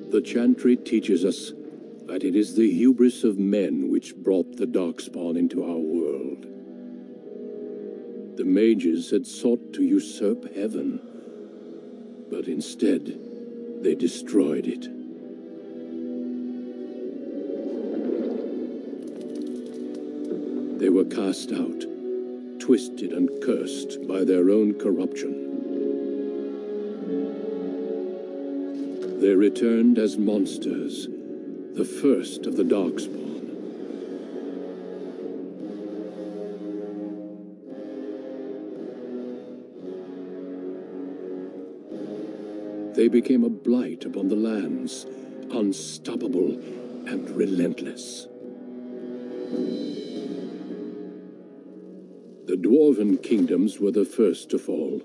The chantry teaches us that it is the hubris of men which brought the Darkspawn into our world. The mages had sought to usurp heaven, but instead they destroyed it. They were cast out, twisted and cursed by their own corruption. They returned as monsters, the first of the Darkspawn. They became a blight upon the lands, unstoppable and relentless. The Dwarven kingdoms were the first to fall,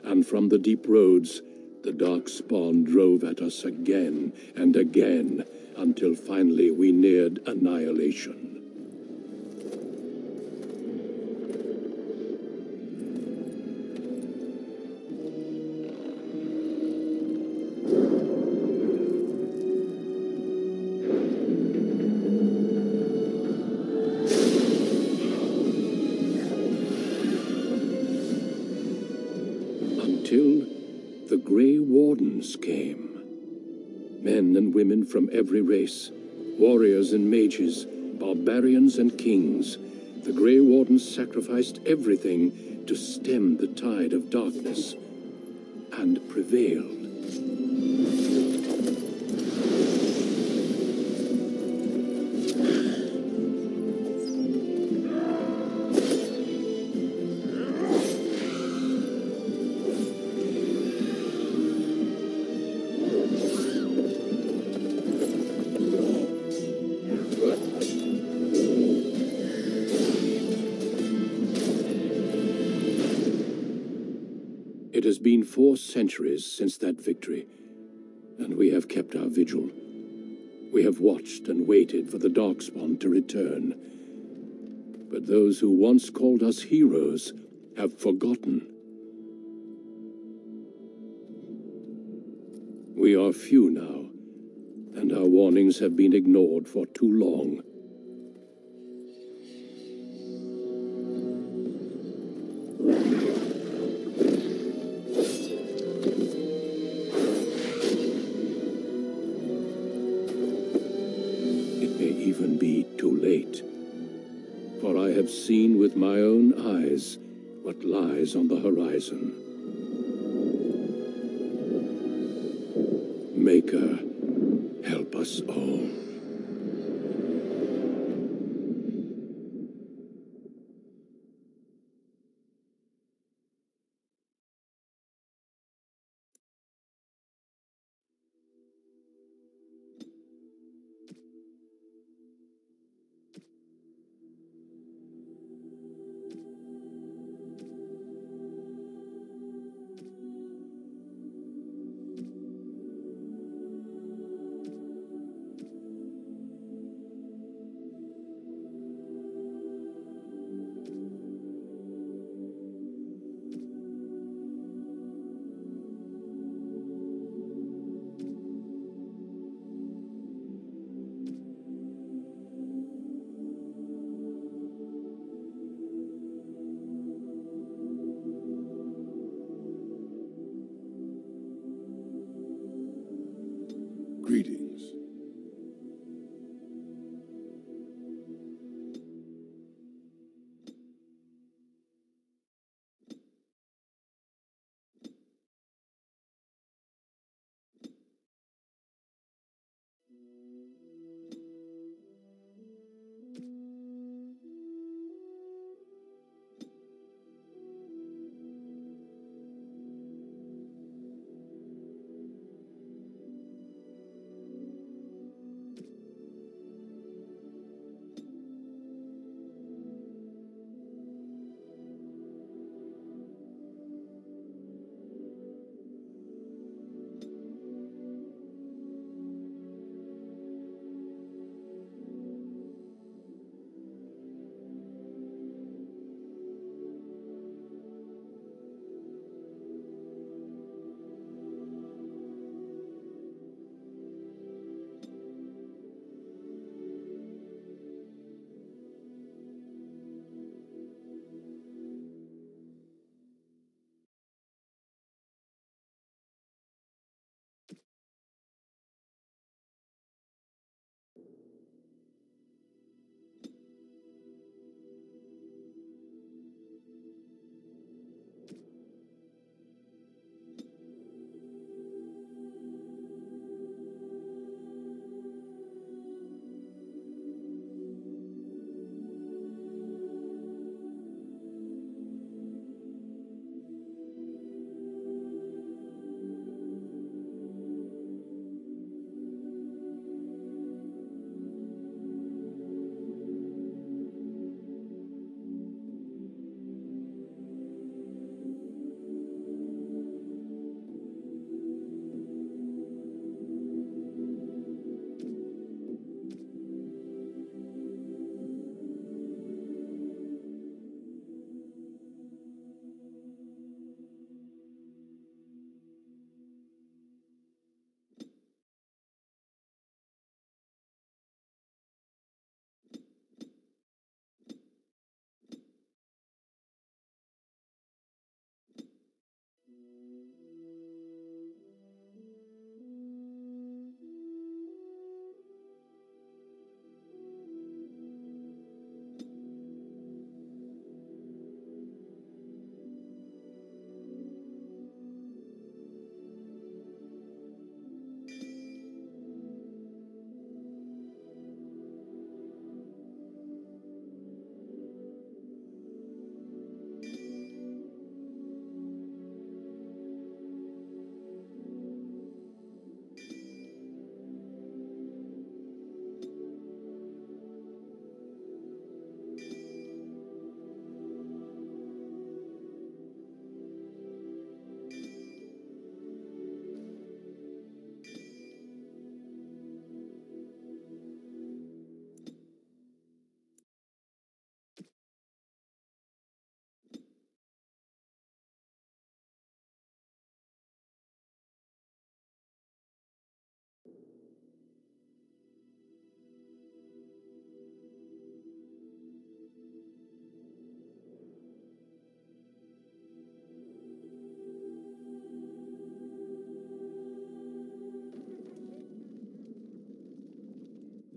and from the deep roads, the Darkspawn drove at us again and again, until finally we neared annihilation. Until the Grey Wardens came. Men and women from every race, warriors and mages, barbarians and kings. The Grey Wardens sacrificed everything to stem the tide of darkness, and prevailed. It has been 4 centuries since that victory, and we have kept our vigil. We have watched and waited for the Darkspawn to return. But those who once called us heroes have forgotten. We are few now, and our warnings have been ignored for too long. Even be too late, for I have seen with my own eyes what lies on the horizon. Maker, help us all.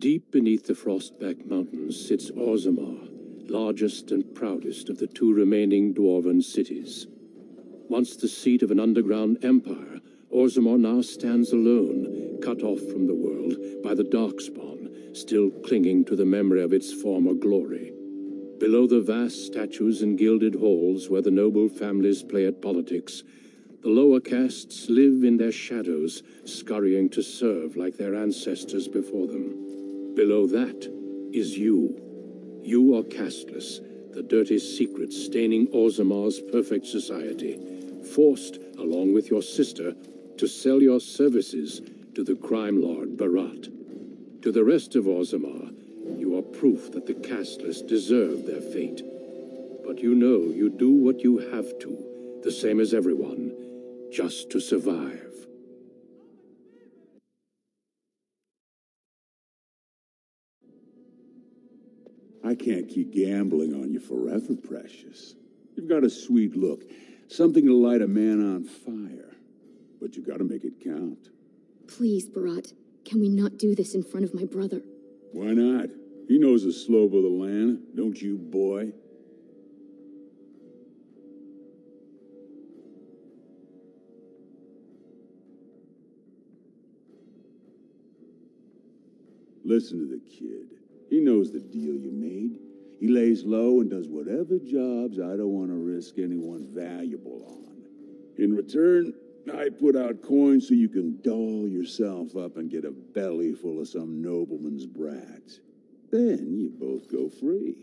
Deep beneath the Frostback Mountains sits Orzammar, largest and proudest of the two remaining Dwarven cities. Once the seat of an underground empire, Orzammar now stands alone, cut off from the world by the Darkspawn, still clinging to the memory of its former glory. Below the vast statues and gilded halls where the noble families play at politics, the lower castes live in their shadows, scurrying to serve like their ancestors before them. Below that is you. You are casteless, the dirty secret staining Orzammar's perfect society, forced, along with your sister, to sell your services to the crime lord Barat. To the rest of Orzammar, you are proof that the casteless deserve their fate. But you know you do what you have to, the same as everyone, just to survive. I can't keep gambling on you forever, Precious. You've got a sweet look, something to light a man on fire. But you gotta make it count. Please, Barat, can we not do this in front of my brother? Why not? He knows the slope of the land, don't you, boy? Listen to the kid. He knows the deal you made. He lays low and does whatever jobs I don't want to risk anyone valuable on. In return, I put out coins so you can doll yourself up and get a belly full of some nobleman's brats. Then you both go free,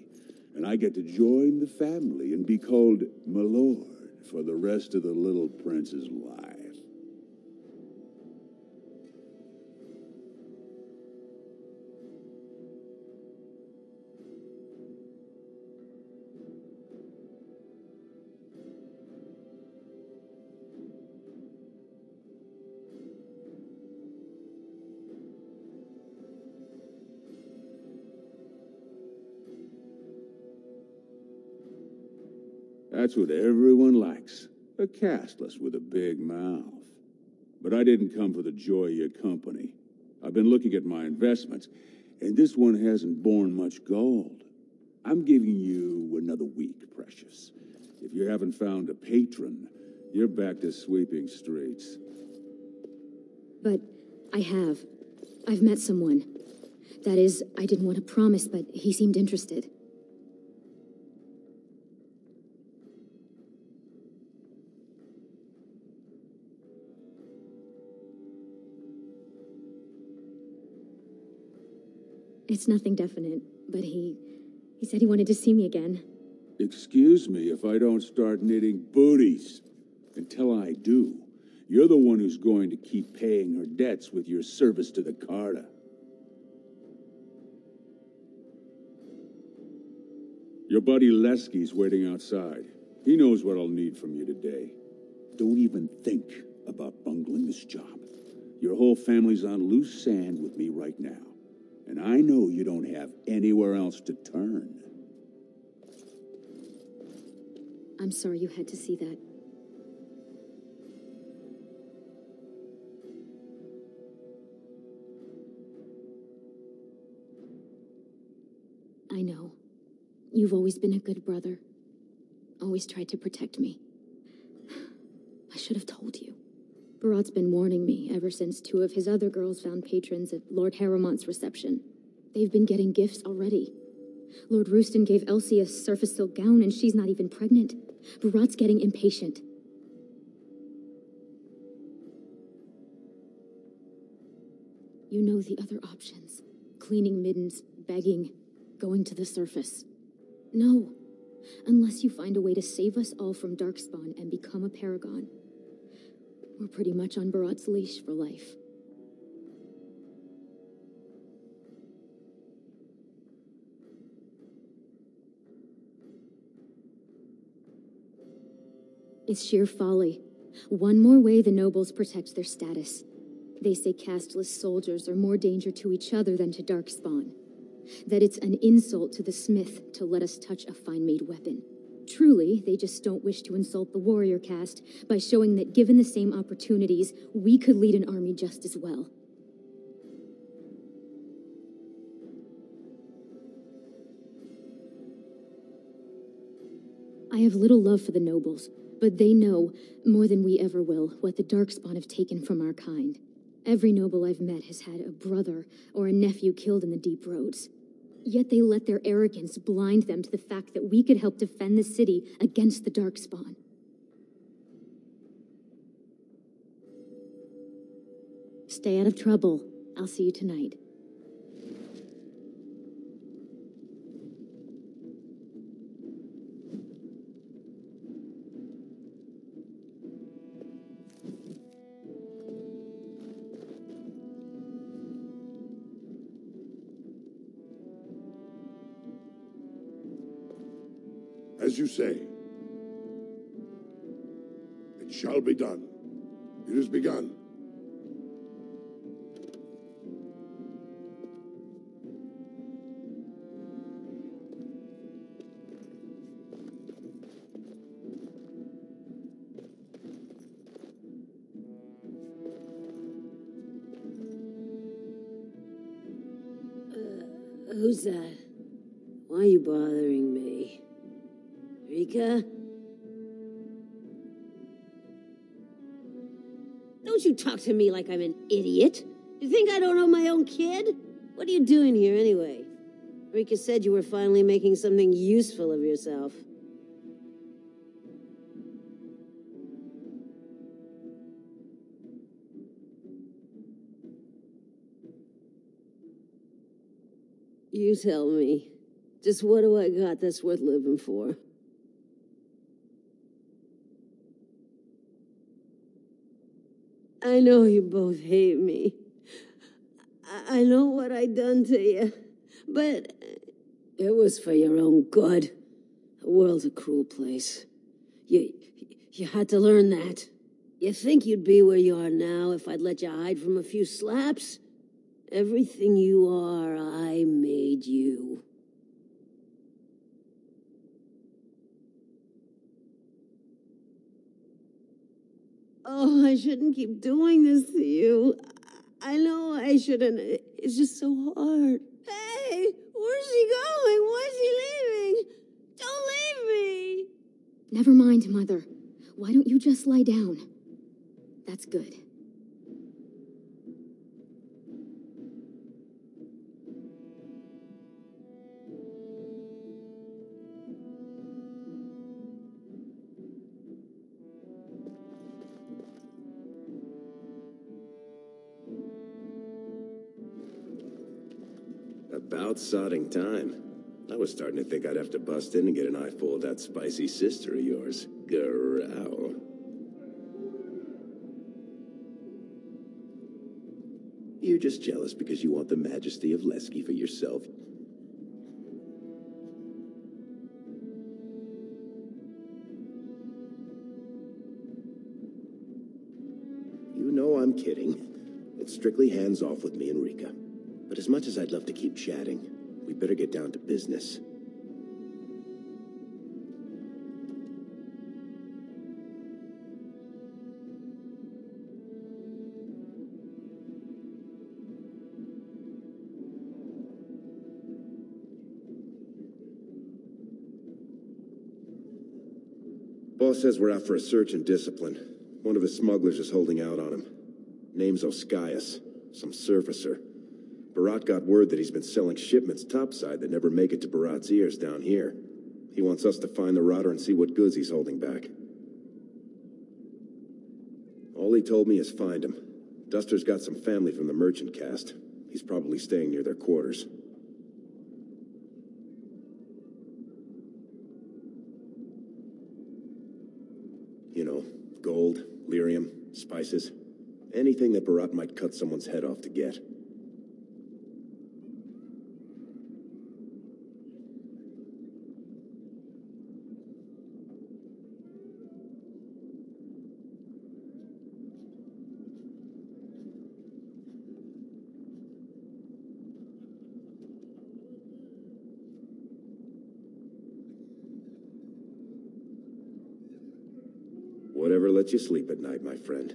and I get to join the family and be called my lord for the rest of the little prince's life. That's what everyone likes, a casteless with a big mouth. But I didn't come for the joy of your company. I've been looking at my investments, and this one hasn't borne much gold. I'm giving you another week, Precious. If you haven't found a patron, you're back to sweeping streets. But I have. I've met someone. That is, I didn't want to promise, but he seemed interested. It's nothing definite, but he said he wanted to see me again. Excuse me if I don't start knitting booties. Until I do, you're the one who's going to keep paying her debts with your service to the Carta. Your buddy Lesky's waiting outside. He knows what I'll need from you today. Don't even think about bungling this job. Your whole family's on loose sand with me right now. And I know you don't have anywhere else to turn. I'm sorry you had to see that. I know. You've always been a good brother. Always tried to protect me. I should have told you. Barat's been warning me ever since two of his other girls found patrons at Lord Harrowmont's reception. They've been getting gifts already. Lord Rooston gave Elsie a surface silk gown and she's not even pregnant. Barat's getting impatient. You know the other options. Cleaning middens, begging, going to the surface. No, unless you find a way to save us all from Darkspawn and become a paragon. We're pretty much on Barat's leash for life. It's sheer folly. One more way the nobles protect their status. They say casteless soldiers are more danger to each other than to Darkspawn. That it's an insult to the smith to let us touch a fine-made weapon. Truly, they just don't wish to insult the warrior caste by showing that given the same opportunities, we could lead an army just as well. have little love for the nobles, but they know, more than we ever will, what the Darkspawn have taken from our kind. Every noble I've met has had a brother or a nephew killed in the deep roads. Yet they let their arrogance blind them to the fact that we could help defend the city against the Darkspawn. Stay out of trouble. I'll see you tonight. As you say, it shall be done. It is begun. Who's that? Why are you bothering me? Rika? Don't you talk to me like I'm an idiot. You think I don't know my own kid? What are you doing here anyway? Rika said you were finally making something useful of yourself. You tell me. Just what do I got that's worth living for? I know you both hate me. I know what I done to you. But it was for your own good. The world's a cruel place. You had to learn that. You think you'd be where you are now if I'd let you hide from a few slaps? Everything you are, I made you. Oh, I shouldn't keep doing this to you. I know I shouldn't. It's just so hard. Hey, where's he going? Why is he leaving? Don't leave me. Never mind, Mother. Why don't you just lie down? That's good. About sodding time. I was starting to think I'd have to bust in and get an eyeful of that spicy sister of yours. Growl. You're just jealous because you want the majesty of Lesky for yourself. You know I'm kidding. It's strictly hands-off with me and Rika. But as much as I'd love to keep chatting, we better get down to business. Boss says we're out for a search and discipline. One of his smugglers is holding out on him. Name's Oskias, some surfacer. Barat got word that he's been selling shipments topside that never make it to Barat's ears down here. He wants us to find the rotter and see what goods he's holding back. All he told me is find him. Duster's got some family from the merchant caste. He's probably staying near their quarters. You know, gold, lyrium, spices. Anything that Barat might cut someone's head off to get. Whatever lets you sleep at night, my friend.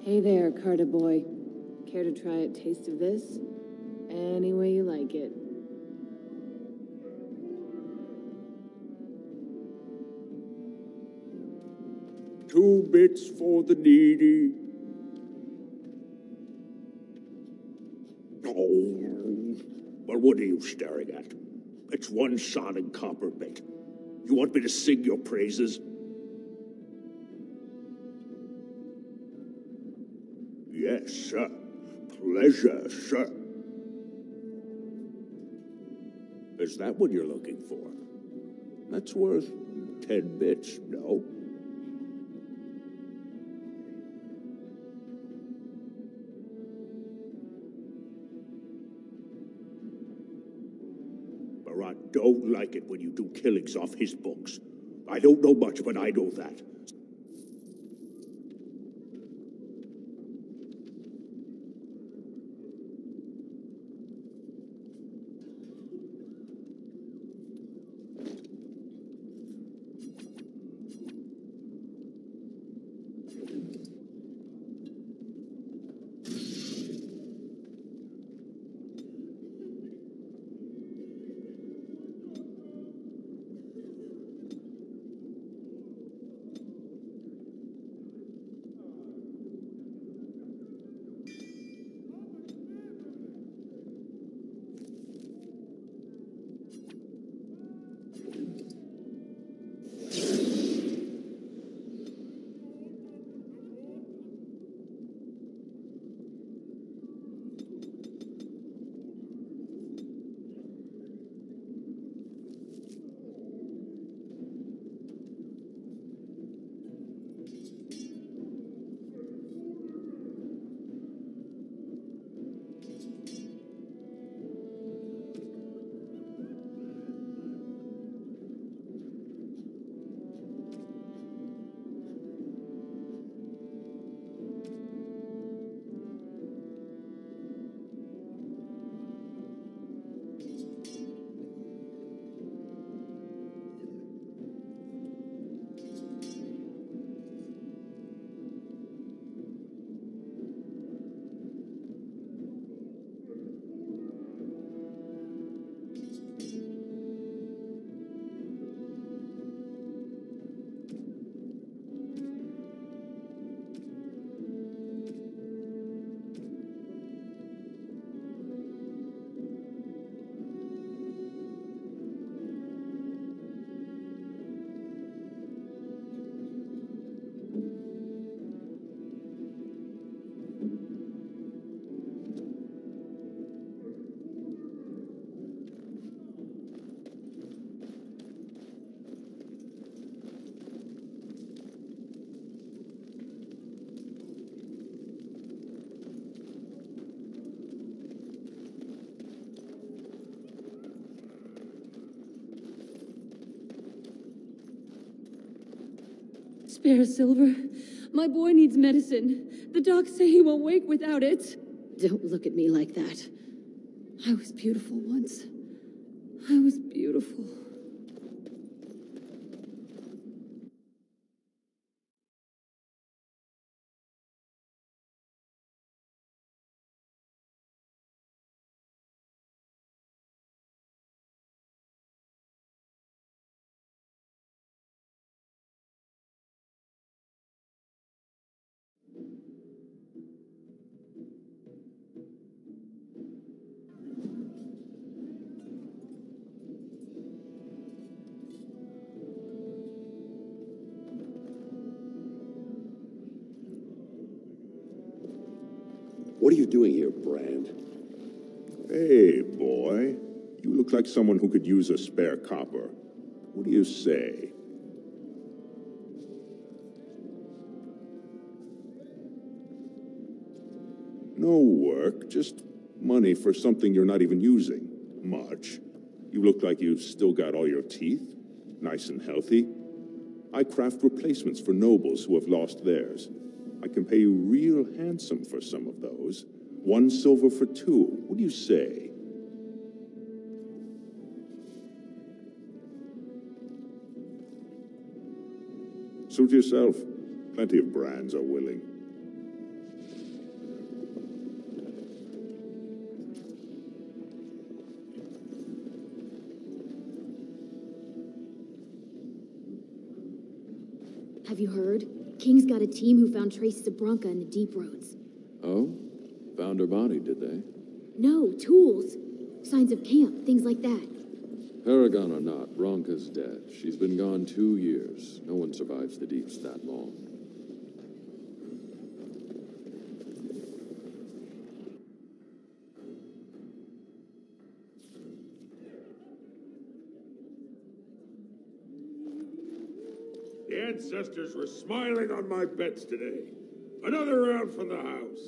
Hey there, Carter boy. Care to try a taste of this? Any way you like it. Two bits for the needy. Oh, well, what are you staring at? It's one sodding copper bit. You want me to sing your praises? Yes, sir. Pleasure, sir. Is that what you're looking for? That's worth 10 bits, no? Barat don't like it when you do killings off his books. I don't know much, but I know that. Spare Silver. My boy needs medicine. The docs say he won't wake without it. Don't look at me like that. I was beautiful once. I was beautiful. What are you doing here, Brand? Hey, boy. You look like someone who could use a spare copper. What do you say? No work, just money for something you're not even using. Much. You look like you've still got all your teeth. Nice and healthy. I craft replacements for nobles who have lost theirs. I can pay you real handsome for some of those. 1 silver for 2. What do you say? Suit yourself. Plenty of brands are willing. Have you heard? King's got a team who found traces of Bronca in the deep roads. Oh? Found her body, did they? No, tools. Signs of camp, things like that. Paragon or not, Bronca's dead. She's been gone 2 years. No one survives the deeps that long. The ancestors were smiling on my bets today. Another round from the house.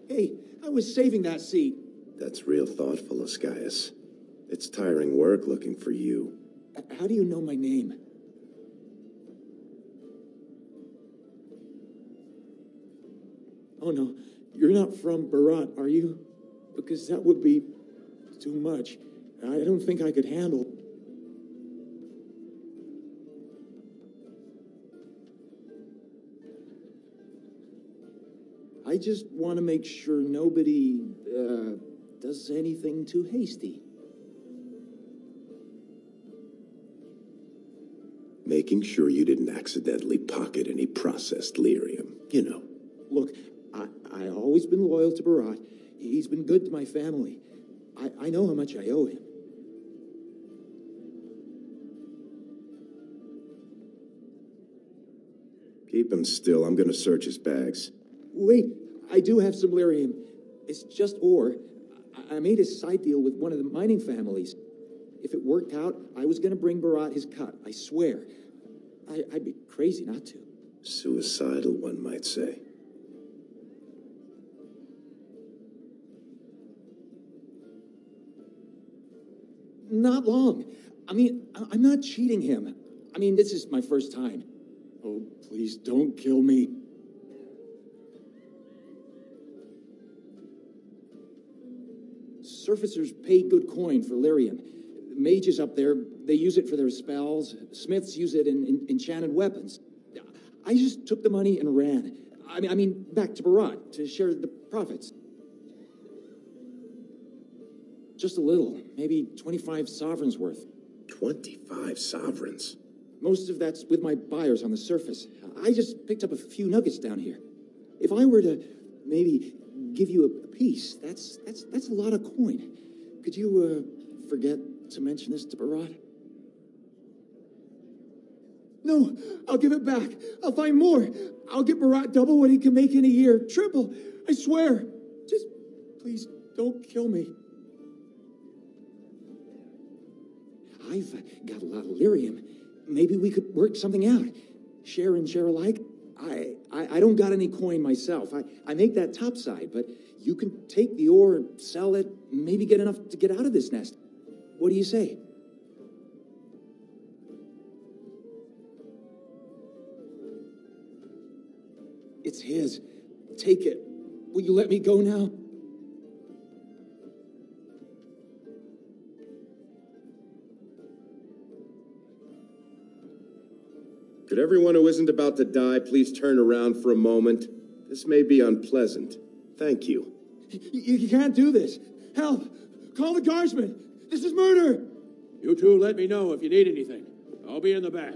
Hey, I was saving that seat. That's real thoughtful, Ascaius. It's tiring work looking for you. How do you know my name? Oh no, you're not from Barat, are you? Because that would be too much. I don't think I could handle. I just want to make sure nobody, does anything too hasty. Making sure you didn't accidentally pocket any processed lyrium, you know. Look, I always been loyal to Barat. He's been good to my family. I know how much I owe him. Keep him still. I'm gonna search his bags. Wait, I do have some lyrium. It's just ore. I made a side deal with one of the mining families. If it worked out, I was going to bring Barat his cut, I swear. I'd be crazy not to. Suicidal, one might say. Not long. I mean, I'm not cheating him. I mean, this is my first time. Oh, please don't kill me. Surfacers pay good coin for lyrium. Mages up there, they use it for their spells. Smiths use it in enchanted weapons. I just took the money and ran. I mean, back to Barat to share the profits. Just a little, maybe 25 sovereigns worth. 25 sovereigns? Most of that's with my buyers on the surface. I just picked up a few nuggets down here. If I were to maybe give you a piece, that's a lot of coin. Could you forget to mention this to Barat? No, I'll give it back. I'll find more. I'll get Barat double what he can make in a year. Triple, I swear. Just please don't kill me. I've got a lot of lyrium. Maybe we could work something out. Share and share alike. I don't got any coin myself. I make that topside, but you can take the ore and sell it, maybe get enough to get out of this nest. What do you say? It's his. Take it. Will you let me go now? Could everyone who isn't about to die please turn around for a moment? This may be unpleasant. Thank you. You can't do this. Help! Call the guardsmen! This is murder! You two let me know if you need anything. I'll be in the back.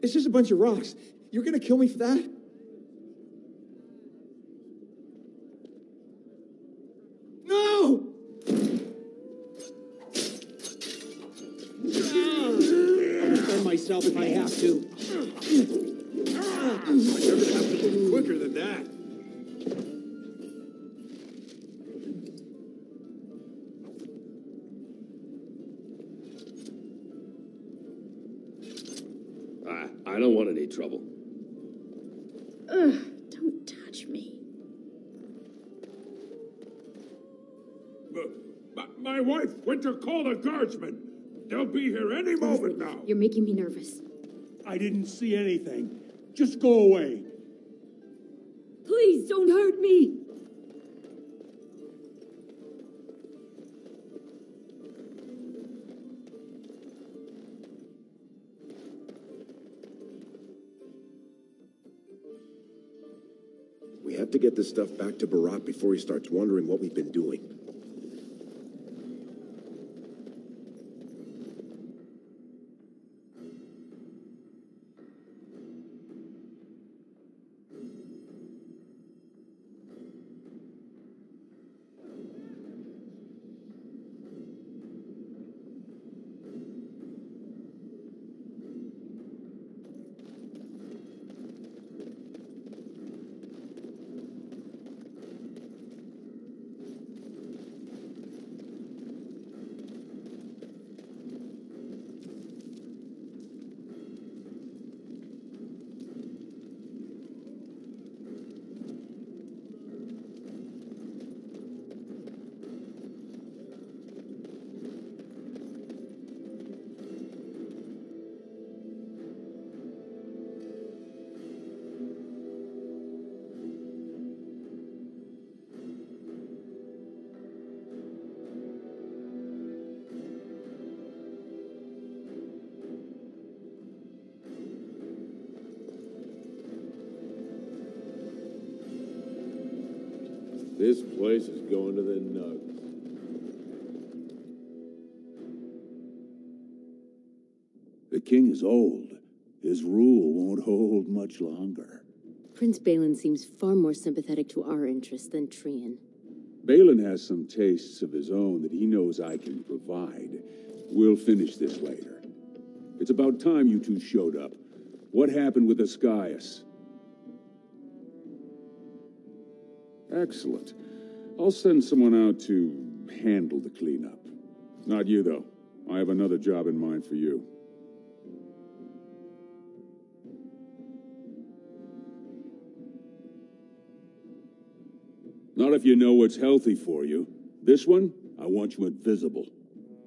It's just a bunch of rocks. You're gonna kill me for that? No! I'll defend myself if I have to. You're gonna have to move quicker than that. I don't want any trouble. Ugh, don't touch me. My wife went to call the guardsmen. They'll be here any moment now. You're making me nervous. I didn't see anything. Just go away. Please don't hurt me. We have to get this stuff back to Barat before he starts wondering what we've been doing. This place is going to the nugs. The king is old. His rule won't hold much longer. Prince Balin seems far more sympathetic to our interests than Trian. Balin has some tastes of his own that he knows I can provide. We'll finish this later. It's about time you two showed up. What happened with Ascaius? Excellent. I'll send someone out to handle the cleanup. Not you, though. I have another job in mind for you. Not if you know what's healthy for you. This one, I want you invisible.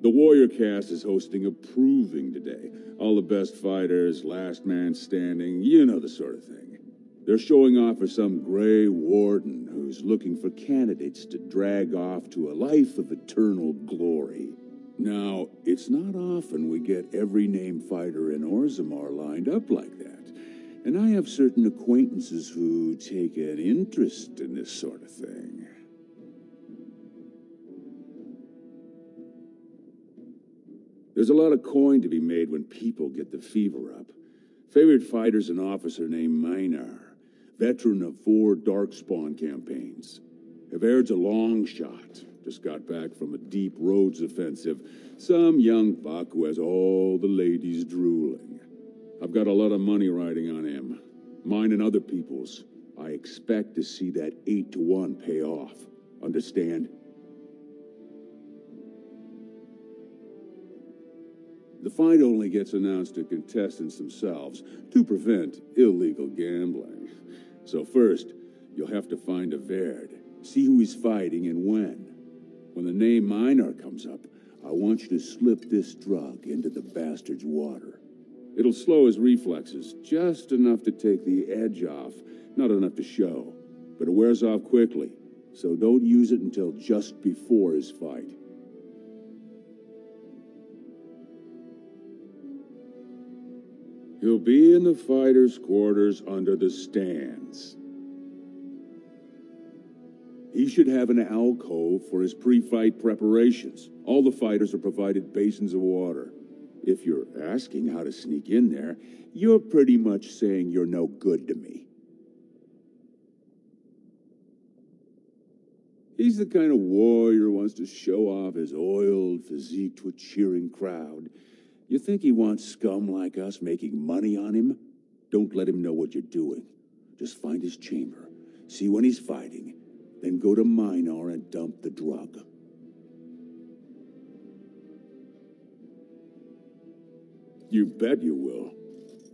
The Warrior Cast is hosting a proving today. All the best fighters, last man standing, you know the sort of thing. They're showing off for some Grey Warden who's looking for candidates to drag off to a life of eternal glory. Now, it's not often we get every named fighter in Orzammar lined up like that. And I have certain acquaintances who take an interest in this sort of thing. There's a lot of coin to be made when people get the fever up. Favorite fighter's an officer named Minar, veteran of 4 Darkspawn campaigns. Havaird's a long shot, just got back from a deep roads offensive. Some young buck who has all the ladies drooling. I've got a lot of money riding on him. Mine and other people's. I expect to see that 8-to-1 pay off. Understand? The fight only gets announced to contestants themselves to prevent illegal gambling. So first, you'll have to find Havard, see who he's fighting and when. When the name Minar comes up, I want you to slip this drug into the bastard's water. It'll slow his reflexes, just enough to take the edge off, not enough to show. But it wears off quickly, so don't use it until just before his fight. He'll be in the fighters' quarters under the stands. He should have an alcove for his pre-fight preparations. All the fighters are provided basins of water. If you're asking how to sneak in there, you're pretty much saying you're no good to me. He's the kind of warrior who wants to show off his oiled physique to a cheering crowd. You think he wants scum like us making money on him? Don't let him know what you're doing. Just find his chamber, see when he's fighting, then go to Minar and dump the drug. You bet you will.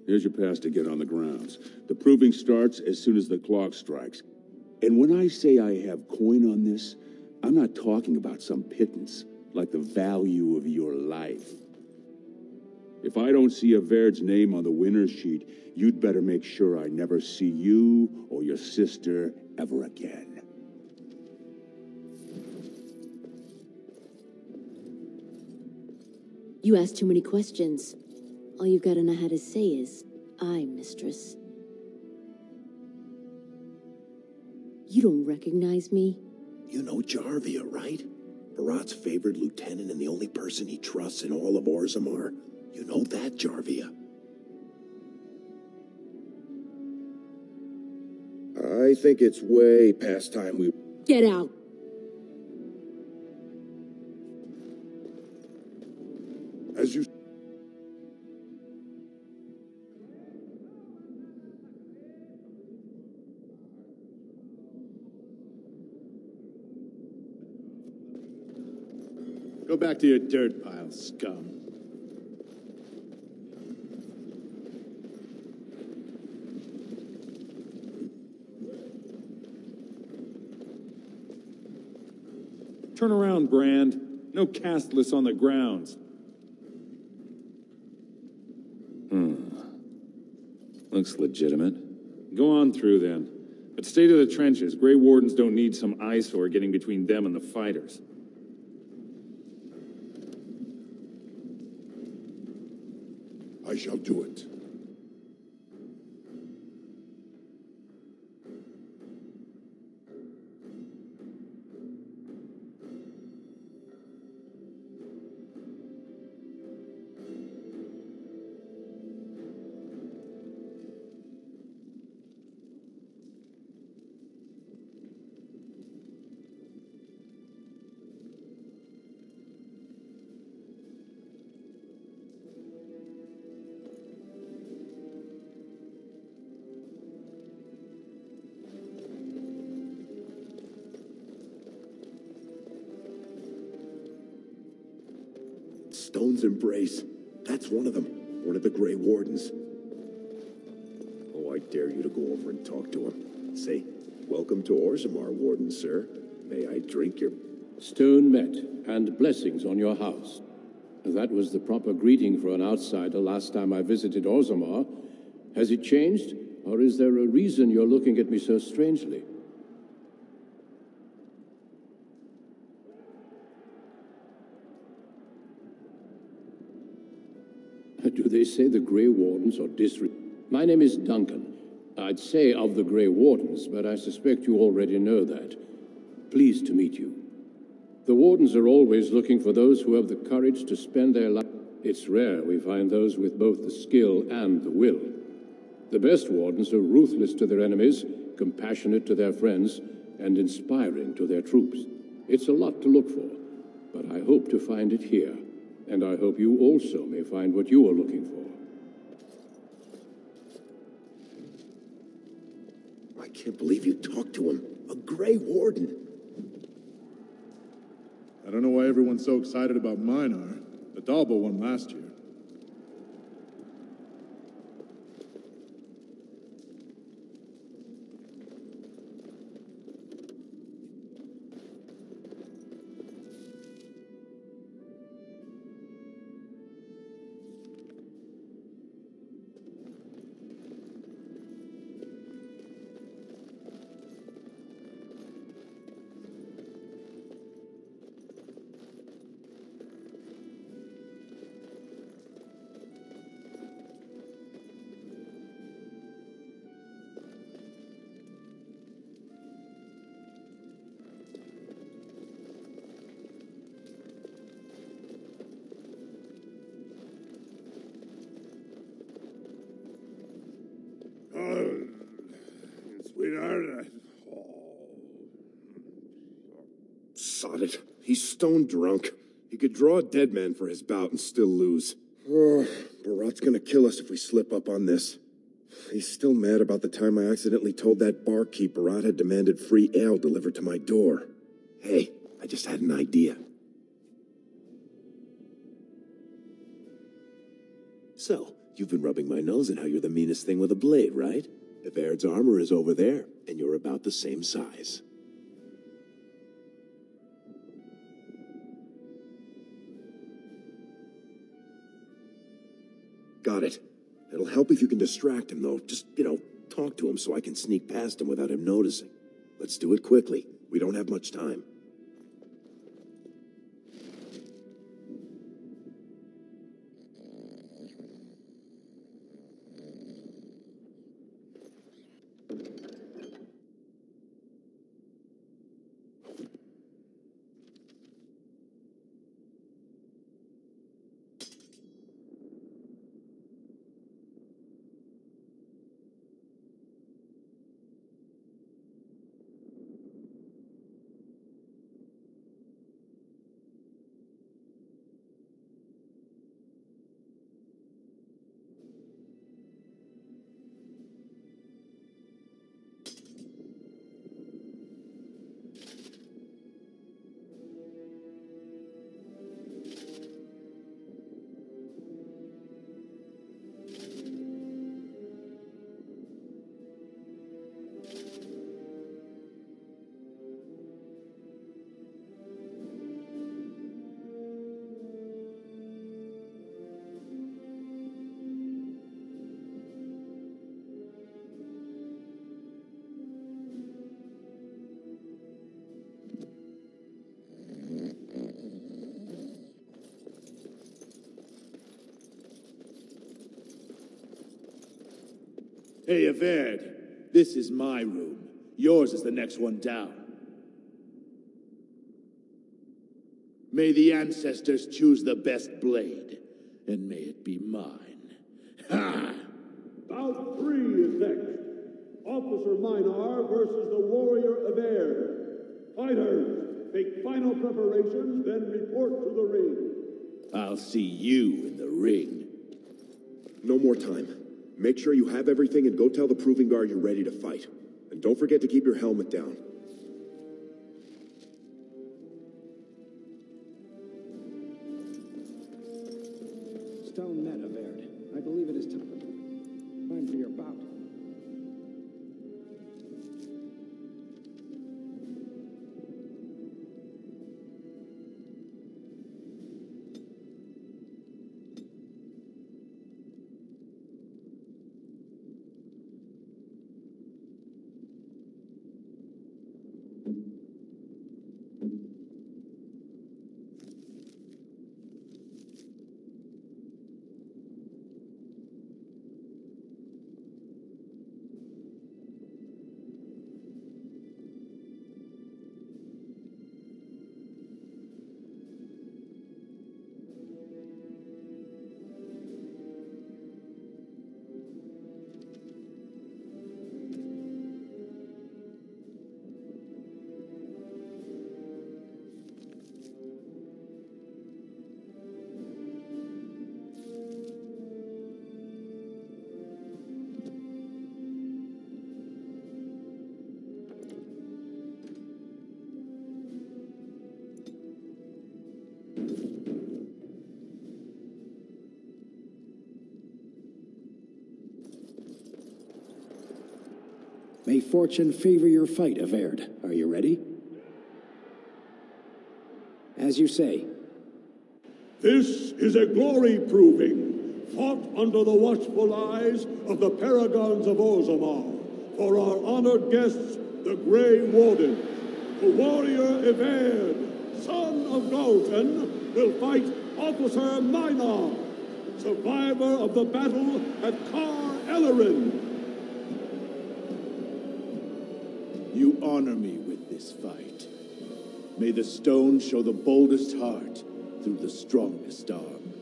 Here's your pass to get on the grounds. The proving starts as soon as the clock strikes. And when I say I have coin on this, I'm not talking about some pittance, like the value of your life. If I don't see Havard's name on the winner's sheet, you'd better make sure I never see you or your sister ever again. You ask too many questions. All you've got to know how to say is, "I'm mistress." You don't recognize me? You know Jarvia, right? Barat's favorite lieutenant and the only person he trusts in all of Orzammar. You know that, Jarvia. I think it's way past time we... Get out. As you... Go back to your dirt pile, scum. Turn around, Brand. No castless on the grounds. Looks legitimate. Go on through, then. But stay to the trenches. Grey Wardens don't need some eyesore getting between them and the fighters. I shall do it. Stone's Embrace. That's one of them. One of the Grey Wardens. Oh, I dare you to go over and talk to him. Say, welcome to Orzammar, Warden, sir. May I drink your... Stone met, and blessings on your house. That was the proper greeting for an outsider last time I visited Orzammar. Has it changed, or is there a reason you're looking at me so strangely? Do they say the Grey Wardens are My name is Duncan. I'd say of the Grey Wardens, but I suspect you already know that. Pleased to meet you. The Wardens are always looking for those who have the courage to spend their life. It's rare we find those with both the skill and the will. The best Wardens are ruthless to their enemies, compassionate to their friends, and inspiring to their troops. It's a lot to look for, but I hope to find it here, and I hope you also may find what you are looking for. I can't believe you talked to him. A Grey Warden. I don't know why everyone's so excited about Minar. Adalbo won last year. Sweetheart, Sod it. He's stone drunk. He could draw a dead man for his bout and still lose. Barat's gonna kill us if we slip up on this. He's still mad about the time I accidentally told that barkeep Barat had demanded free ale delivered to my door. Hey, I just had an idea. So, you've been rubbing my nose in how you're the meanest thing with a blade, right? Baird's armor is over there, and you're about the same size. Got it. It'll help if you can distract him, though. Just, talk to him so I can sneak past him without him noticing. Let's do it quickly. We don't have much time. Hey, Averd, this is my room. Yours is the next one down. May the ancestors choose the best blade, and may it be mine. Ha! Bout 3 is next. Officer Minar versus the warrior Averd. Fighters, make final preparations, then report to the ring. I'll see you in the ring. No more time. Make sure you have everything and go tell the Proving Guard you're ready to fight. And don't forget to keep your helmet down. stone met, Averd. I believe it is time for your bout. May fortune favor your fight, Averd. Are you ready? As you say. This is a glory proving, fought under the watchful eyes of the paragons of Orzammar, for our honored guests, the Grey Warden. The warrior Averd, son of Galton, will fight Officer Minar, survivor of the battle at Car Ellerin. You honor me with this fight. May the stone show the boldest heart through the strongest arm.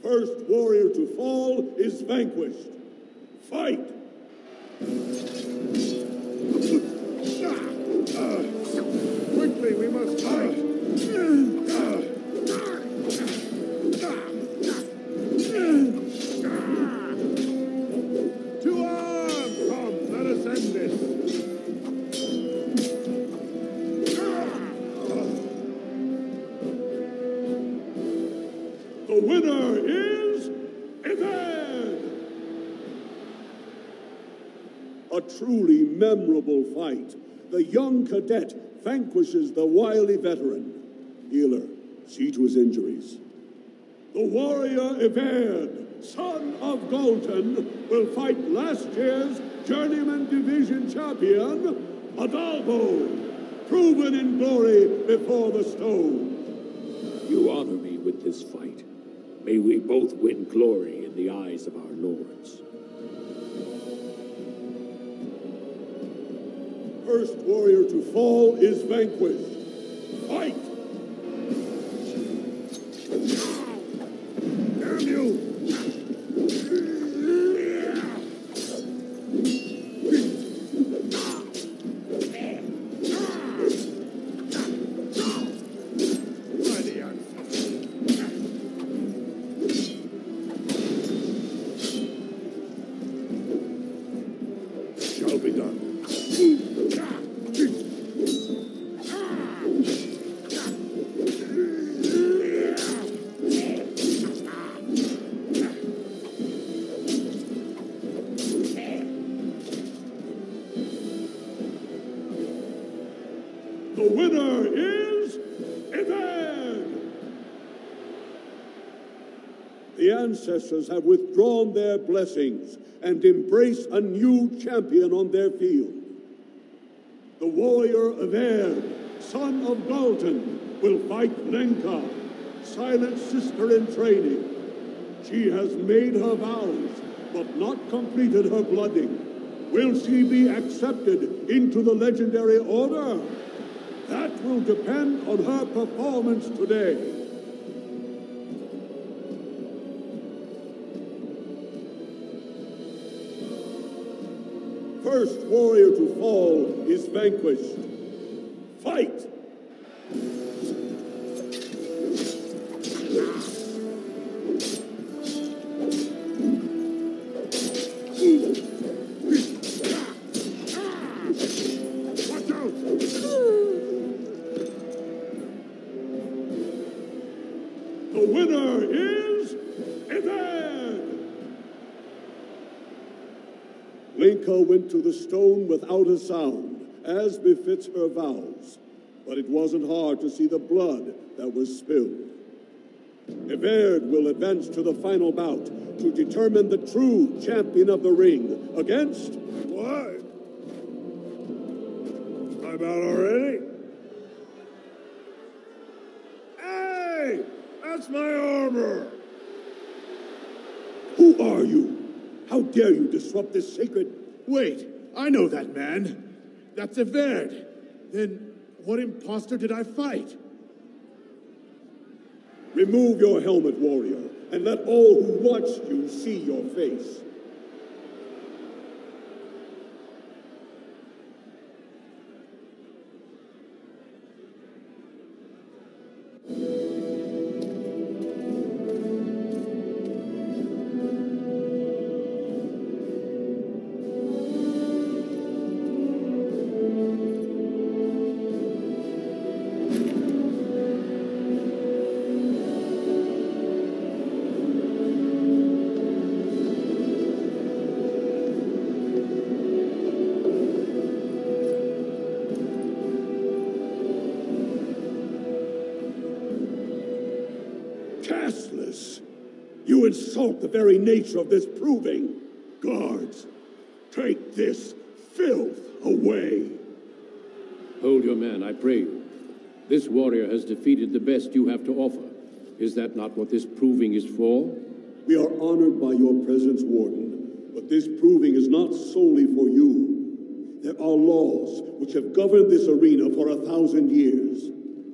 First warrior to fall is vanquished. Fight! Quickly, we must fight! To arms! Come, let us end this! The winner is Averd! A truly memorable fight. The young cadet vanquishes the wily veteran. Healer, see to his injuries. The warrior Averd, son of Galton, will fight last year's Journeyman Division champion, Adalbo, proven in glory before the stone. You honor me with this fight. May we both win glory in the eyes of our lords. First warrior to fall is vanquished. Fight! Damn you! Shall be done. The winner is Averd! The ancestors have withdrawn their blessings and embrace a new champion on their field. The warrior Averd, son of Galton, will fight Lenka, silent sister in training. She has made her vows, but not completed her blooding. Will she be accepted into the legendary order? That will depend on her performance today. First warrior to fall is vanquished. Fight! Watch out! winner is Eved! Linka went to the stone without a sound, as befits her vows. But it wasn't hard to see the blood that was spilled. Eved will advance to the final bout to determine the true champion of the ring against... What? I'm out already? Hey! That's my armor! Who are you? How dare you disrupt this sacred... Wait, I know that man. That's Eved. Then what imposter did I fight? Remove your helmet, warrior, and let all who watch you see your face. Casteless! You insult the very nature of this proving. Guards, take this filth away. Hold your man, I pray you. This warrior has defeated the best you have to offer. Is that not what this proving is for? We are honored by your presence, Warden, but this proving is not solely for you. There are laws which have governed this arena for 1,000 years.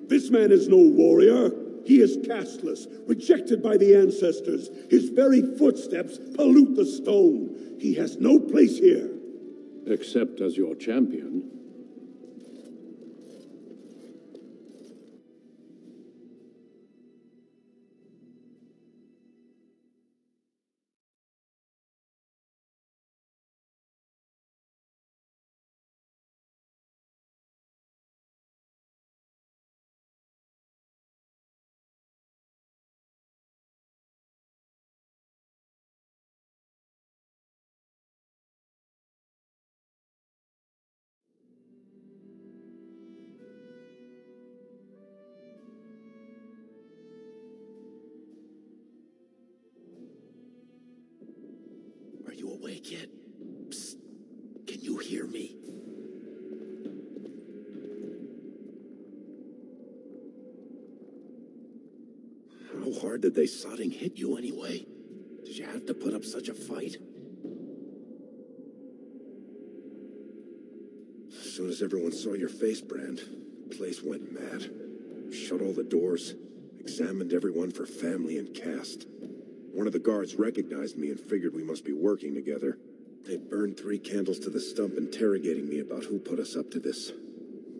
This man is no warrior. He is casteless, rejected by the ancestors. His very footsteps pollute the stone. He has no place here. Except as your champion. Are you awake yet? Psst. Can you hear me? How hard did they sodding hit you anyway? Did you have to put up such a fight? As soon as everyone saw your face, Brand, the place went mad. Shut all the doors, examined everyone for family and caste. One of the guards recognized me and figured we must be working together. They burned 3 candles to the stump interrogating me about who put us up to this.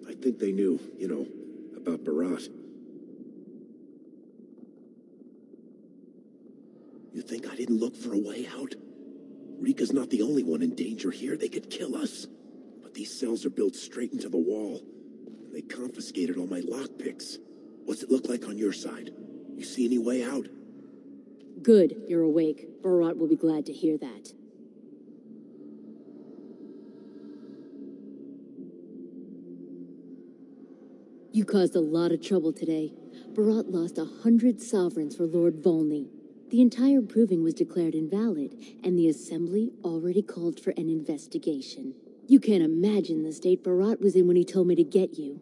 I think they knew, you know, about Barat. You think I didn't look for a way out? Rika's not the only one in danger here. They could kill us. But these cells are built straight into the wall. And they confiscated all my lockpicks. What's it look like on your side? You see any way out? Good, you're awake. Barat will be glad to hear that. You caused a lot of trouble today. Barat lost 100 sovereigns for Lord Volney. The entire proving was declared invalid, and the Assembly already called for an investigation. You can't imagine the state Barat was in when he told me to get you.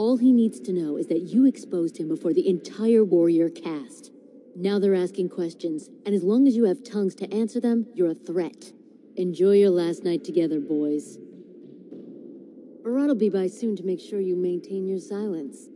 All he needs to know is that you exposed him before the entire warrior caste. Now they're asking questions, and as long as you have tongues to answer them, you're a threat. Enjoy your last night together, boys. Barat'll be by soon to make sure you maintain your silence.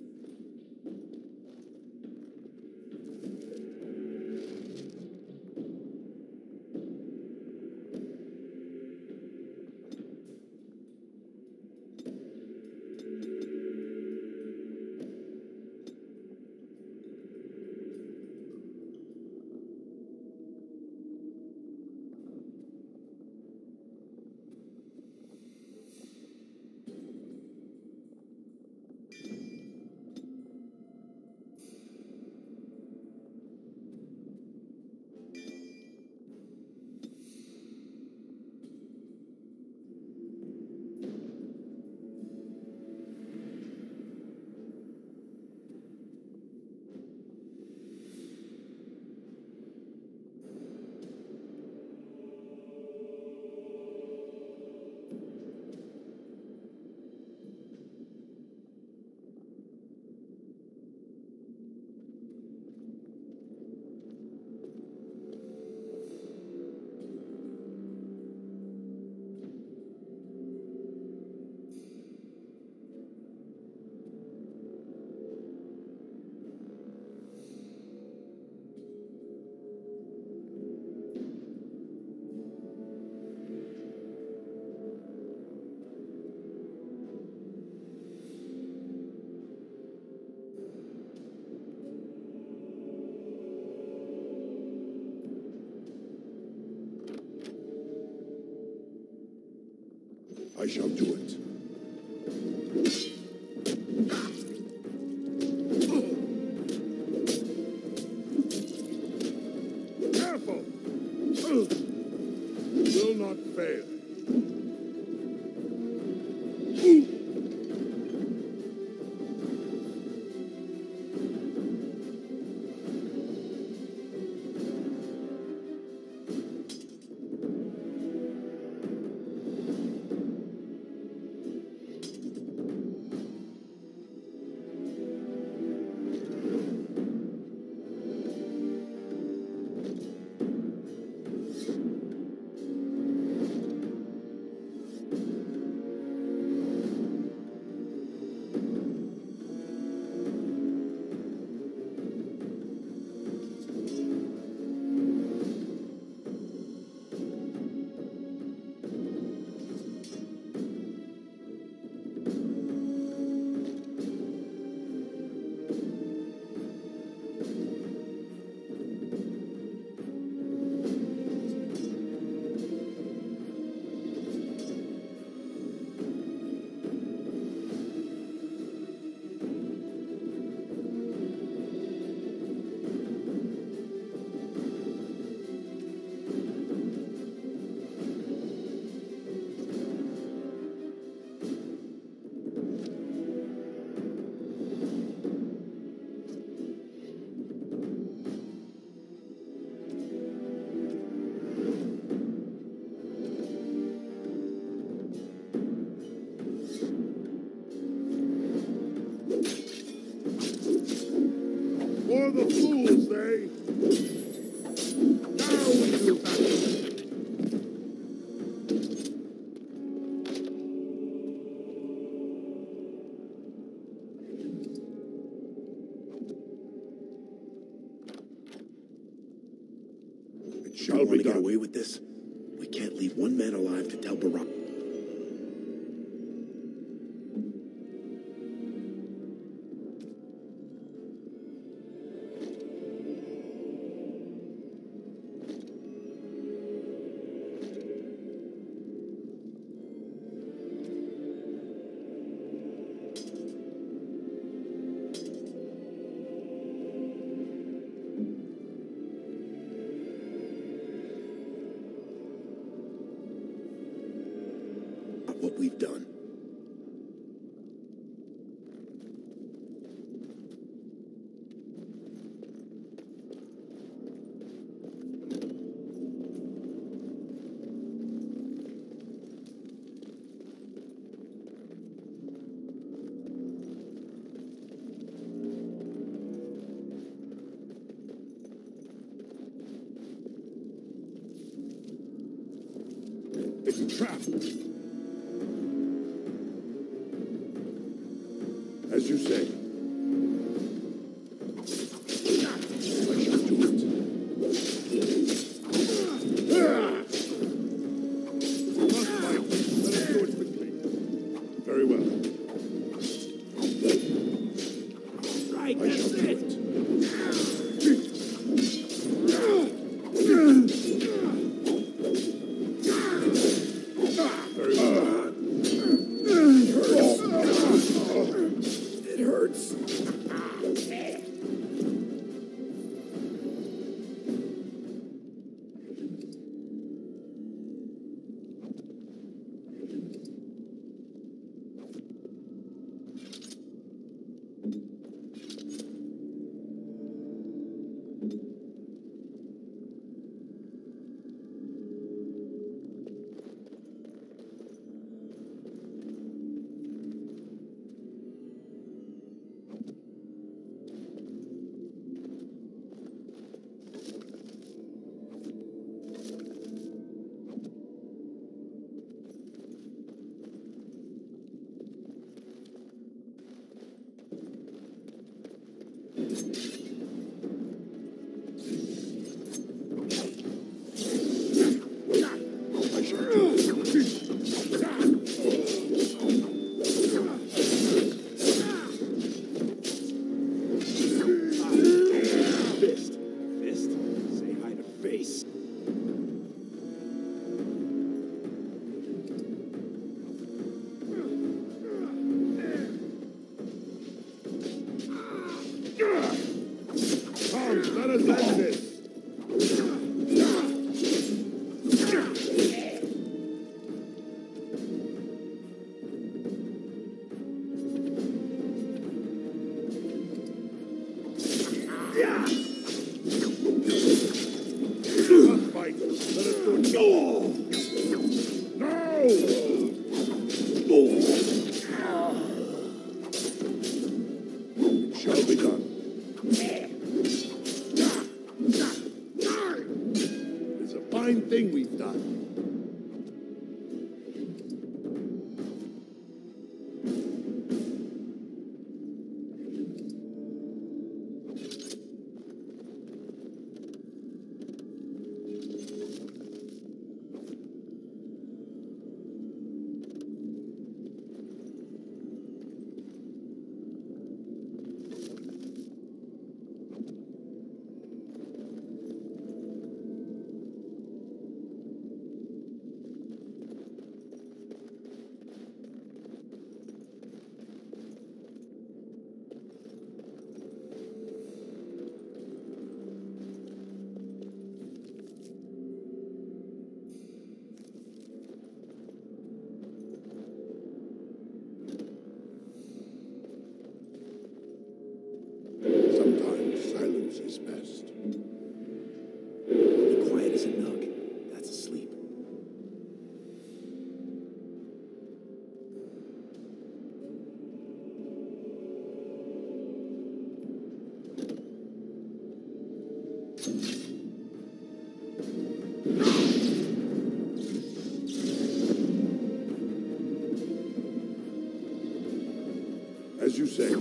I shall do it. Careful! Will not fail. For the fools, they! Now we do battle! It shall be get away with this? We can't leave one man alive to tell Barat. What we've done. It's a trap. As you say. I shall do it. Must fight. Let us do it quickly. Very well. Right, I shall do it. Very well. It hurts. Fist. Say hi to face. Come, let us end this. Let's fight. Let us do it. No! It shall be done. It's a fine thing we've done. Sometimes silence is best. Be quiet as a nook. That's asleep. As you say.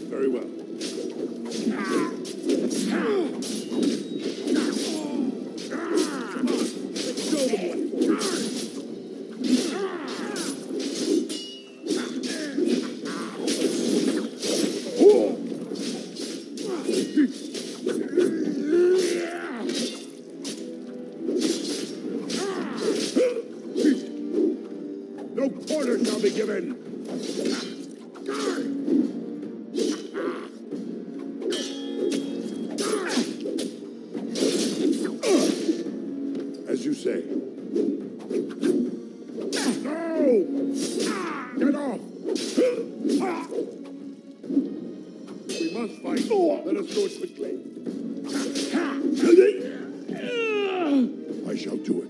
Very well. Come on, let's show them what No quarter shall be given. As you say. No! Get off! We must fight. Let us do it quickly. I shall do it.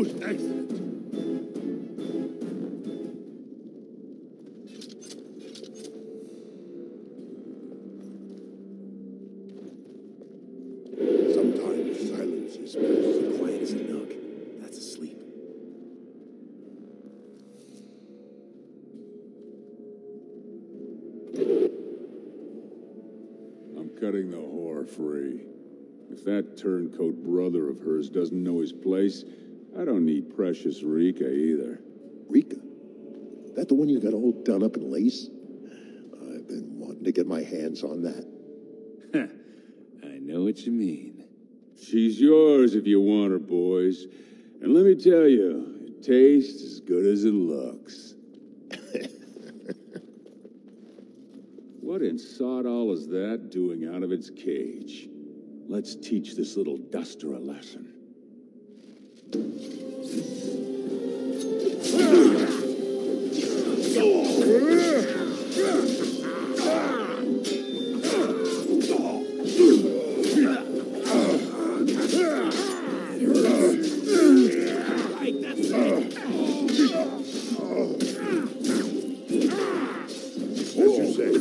Most excellent. Sometimes silence is best. Quiet as a nook. That's asleep. I'm cutting the whore free. If that turncoat brother of hers doesn't know his place, I don't need precious Rika either. Rika? That the one you got all done up in lace? I've been wanting to get my hands on that. I know what you mean. She's yours if you want her, boys. And let me tell you, it tastes as good as it looks. What in sod all is that doing out of its cage? Let's teach this little duster a lesson. As you say.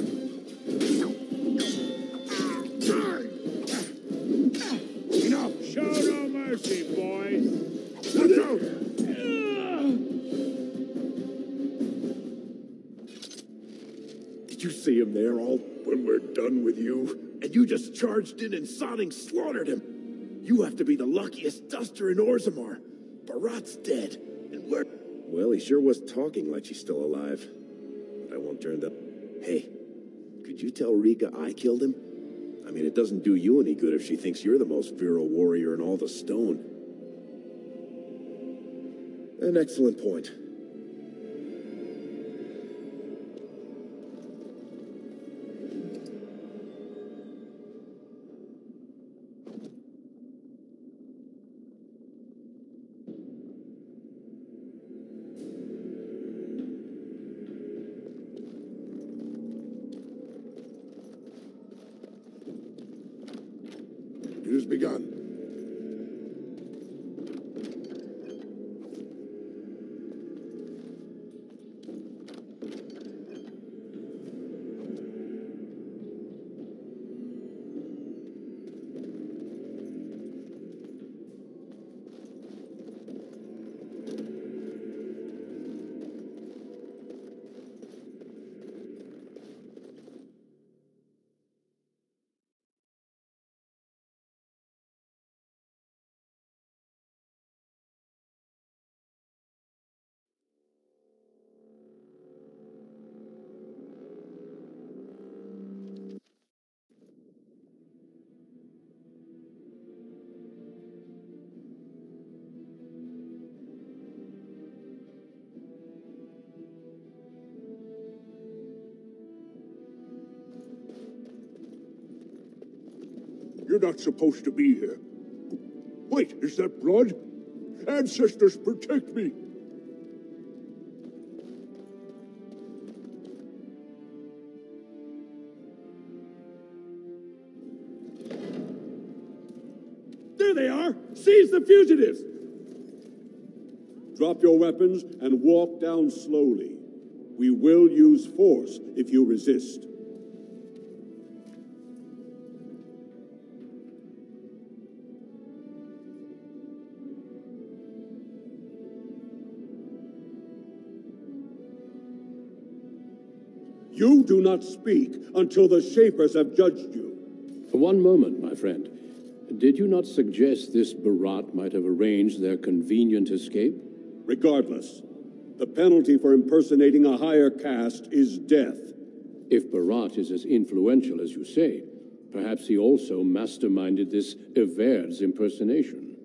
Enough! Show no mercy, boys! Watch out! Did you see him there all when we're done with you? And you just charged in and sodding slaughtered him. You have to be the luckiest duster in Orzammar. Barat's dead, and we're... Well, he sure was talking like she's still alive. But I won't turn the... Hey, could you tell Rika I killed him? I mean, it doesn't do you any good if she thinks you're the most virile warrior in all the stone. An excellent point. It has begun. You're not supposed to be here. Wait, is that blood? Ancestors, protect me! There they are! Seize the fugitives! Drop your weapons and walk down slowly. We will use force if you resist. You do not speak until the Shapers have judged you. One moment, my friend. Did you not suggest this Barat might have arranged their convenient escape? Regardless, the penalty for impersonating a higher caste is death. If Barat is as influential as you say, perhaps he also masterminded this Everd's impersonation.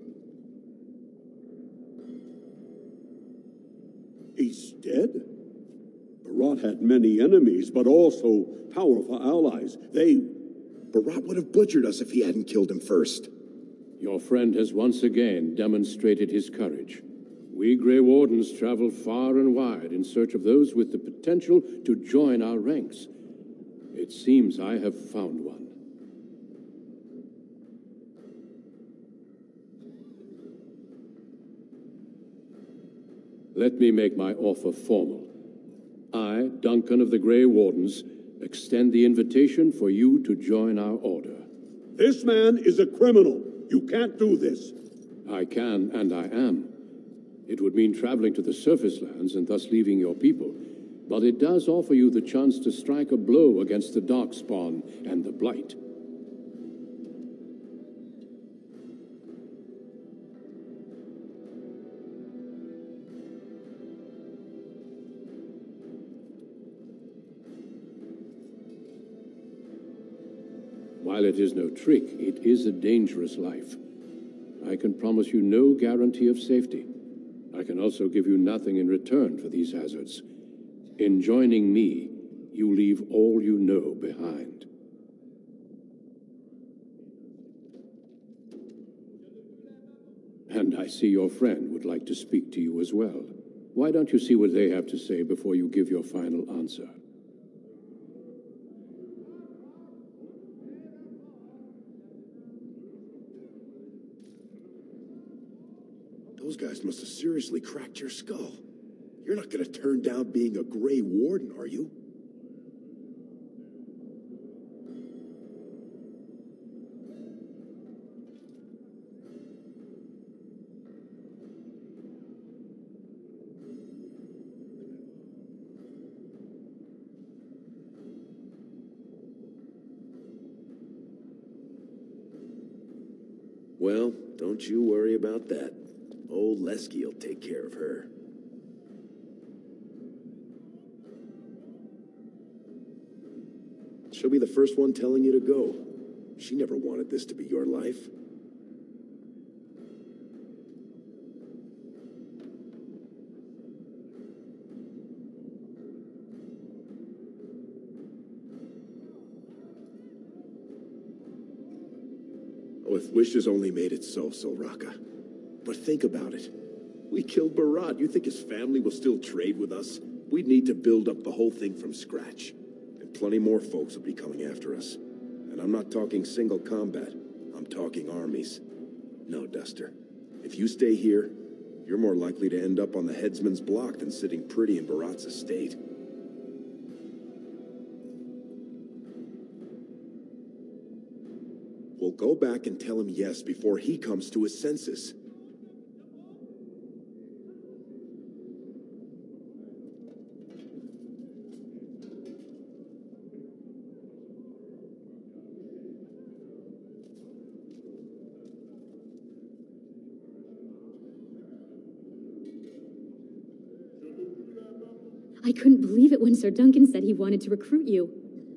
He's dead? Barat had many enemies, but also powerful allies. Barat would have butchered us if he hadn't killed him first. Your friend has once again demonstrated his courage. We Grey Wardens travel far and wide in search of those with the potential to join our ranks. It seems I have found one. Let me make my offer formal. I, Duncan of the Grey Wardens, extend the invitation for you to join our order. This man is a criminal. You can't do this. I can, and I am. It would mean traveling to the surface lands and thus leaving your people. But it does offer you the chance to strike a blow against the Darkspawn and the Blight. While it is no trick, it is a dangerous life. I can promise you no guarantee of safety. I can also give you nothing in return for these hazards. In joining me, you leave all you know behind. And I see your friend would like to speak to you as well. Why don't you see what they have to say before you give your final answer? Those guys must have seriously cracked your skull. You're not going to turn down being a Grey Warden, are you? Well, don't you worry about that. Old Lesky will take care of her. She'll be the first one telling you to go. She never wanted this to be your life. Oh, if wishes only made it so, Solraka. But think about it. We killed Barat. You think his family will still trade with us? We'd need to build up the whole thing from scratch. And plenty more folks will be coming after us. And I'm not talking single combat. I'm talking armies. No, Duster. If you stay here, you're more likely to end up on the headsman's block than sitting pretty in Barat's estate. We'll go back and tell him yes before he comes to his senses. I couldn't believe it when Sir Duncan said he wanted to recruit you.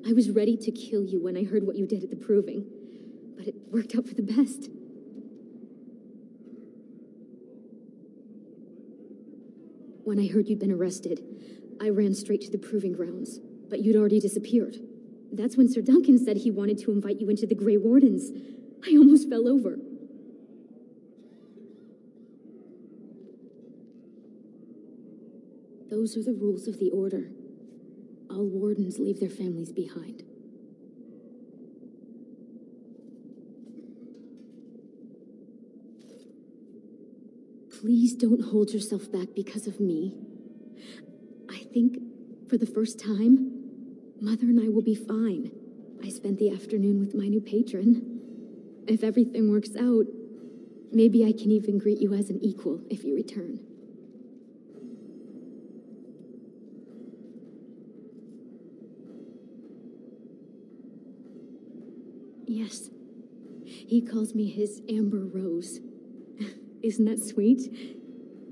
I was ready to kill you when I heard what you did at the Proving. But it worked out for the best. When I heard you'd been arrested, I ran straight to the Proving Grounds, but you'd already disappeared. That's when Sir Duncan said he wanted to invite you into the Grey Wardens. I almost fell over. Those are the rules of the Order. All wardens leave their families behind. Please don't hold yourself back because of me. I think, for the first time, Mother and I will be fine. I spent the afternoon with my new patron. If everything works out, maybe I can even greet you as an equal if you return. Yes, he calls me his Amber Rose. Isn't that sweet?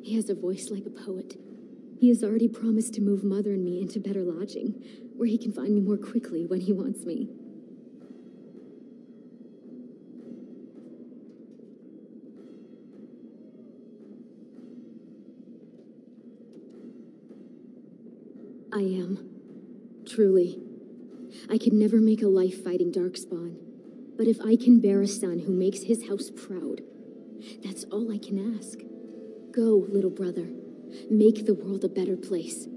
He has a voice like a poet. He has already promised to move Mother and me into better lodging, where he can find me more quickly when he wants me. I am. Truly. I could never make a life fighting Darkspawn. But if I can bear a son who makes his house proud, that's all I can ask. Go, little brother. Make the world a better place.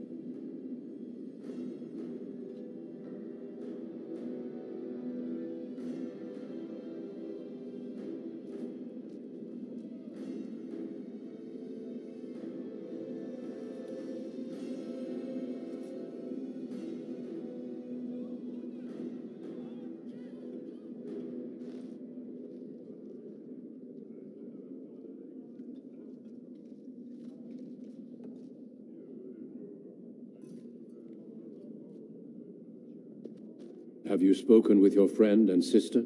Have you spoken with your friend and sister?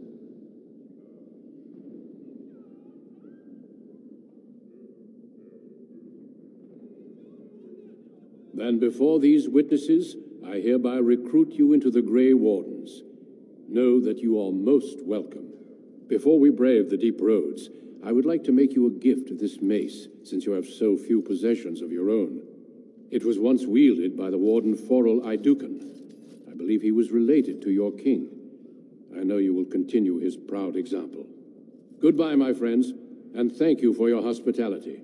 Then before these witnesses, I hereby recruit you into the Grey Wardens. Know that you are most welcome. Before we brave the deep roads, I would like to make you a gift of this mace, since you have so few possessions of your own. It was once wielded by the Warden Forel Idukan. I believe he was related to your king. I know you will continue his proud example. Goodbye, my friends, and thank you for your hospitality.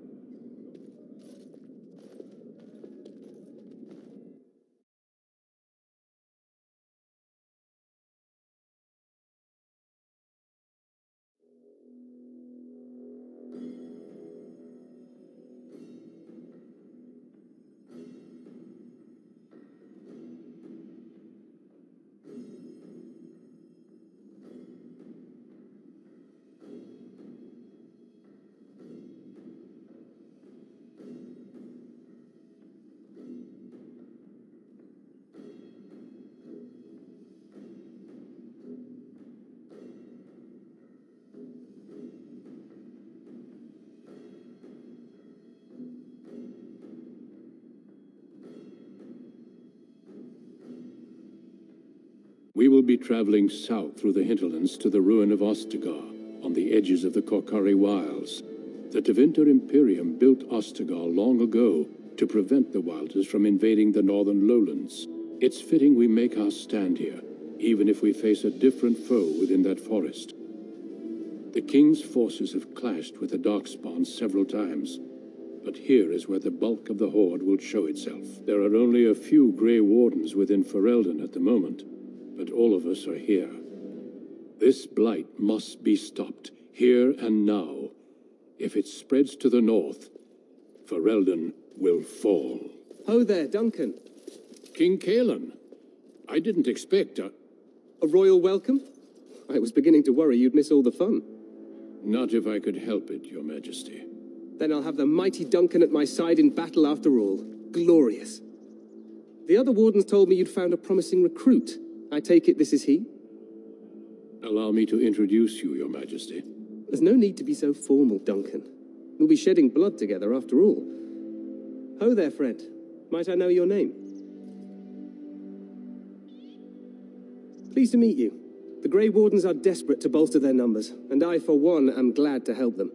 We will be traveling south through the hinterlands to the ruin of Ostagar, on the edges of the Korkari Wilds. The Tevinter Imperium built Ostagar long ago to prevent the Wilders from invading the northern lowlands. It's fitting we make our stand here, even if we face a different foe within that forest. The King's forces have clashed with the Darkspawn several times, but here is where the bulk of the Horde will show itself. There are only a few Grey Wardens within Ferelden at the moment, but all of us are here. This blight must be stopped, here and now. If it spreads to the north, Ferelden will fall. Ho there, Duncan. King Kaelan. I didn't expect a royal welcome? I was beginning to worry you'd miss all the fun. Not if I could help it, Your Majesty. Then I'll have the mighty Duncan at my side in battle after all. Glorious. The other wardens told me you'd found a promising recruit. I take it this is he? Allow me to introduce you, Your Majesty. There's no need to be so formal, Duncan. We'll be shedding blood together after all. Ho there, friend. Might I know your name? Pleased to meet you. The Grey Wardens are desperate to bolster their numbers, and I, for one, am glad to help them.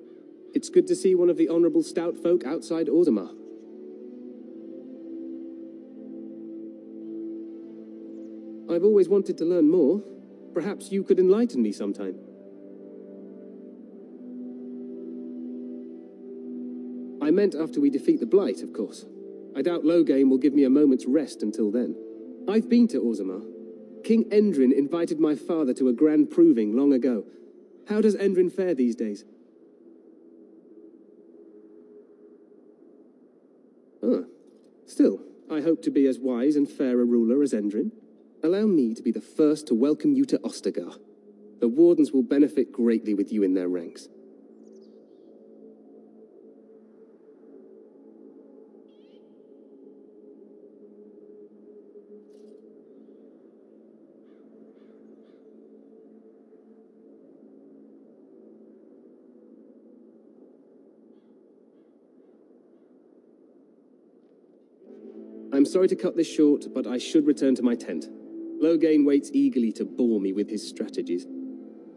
It's good to see one of the honorable stout folk outside Orzammar. I've always wanted to learn more. Perhaps you could enlighten me sometime. I meant after we defeat the Blight, of course. I doubt Loghain will give me a moment's rest until then. I've been to Orzammar. King Endrin invited my father to a grand proving long ago. How does Endrin fare these days? Still, I hope to be as wise and fair a ruler as Endrin. Allow me to be the first to welcome you to Ostagar. The Wardens will benefit greatly with you in their ranks. I'm sorry to cut this short, but I should return to my tent. Loghain waits eagerly to bore me with his strategies.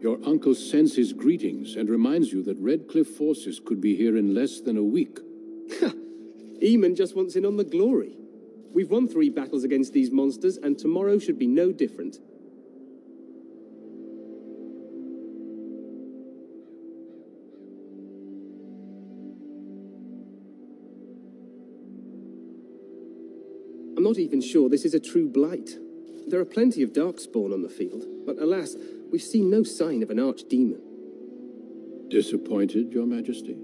Your uncle sends his greetings and reminds you that Redcliffe forces could be here in less than a week. Eamon just wants in on the glory. We've won 3 battles against these monsters, and tomorrow should be no different. I'm not even sure this is a true blight. There are plenty of Darkspawn on the field, but alas, we've seen no sign of an archdemon. Disappointed, Your Majesty?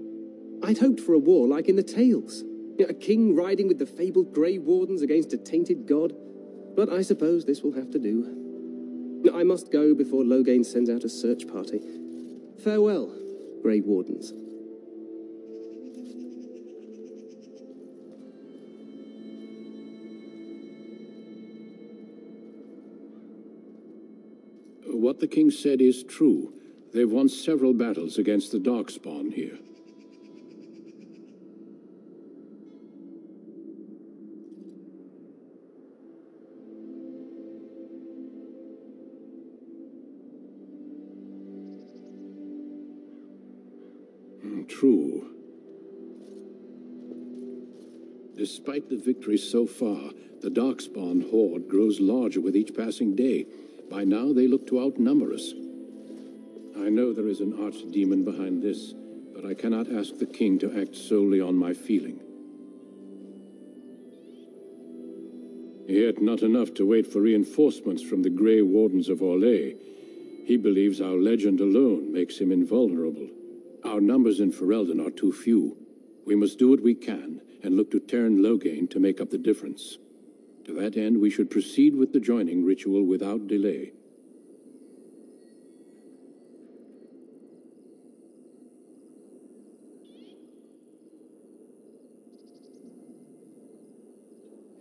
I'd hoped for a war like in the tales. A king riding with the fabled Grey Wardens against a tainted god. But I suppose this will have to do. I must go before Loghain sends out a search party. Farewell, Grey Wardens. the king said is true. They've won several battles against the Darkspawn here. True. Despite the victories so far, the Darkspawn horde grows larger with each passing day. By now, they look to outnumber us. I know there is an archdemon behind this, but I cannot ask the king to act solely on my feeling. Yet not enough to wait for reinforcements from the Grey Wardens of Orlais. He believes our legend alone makes him invulnerable. Our numbers in Ferelden are too few. We must do what we can and look to Terran Loghain to make up the difference. To that end, we should proceed with the joining ritual without delay.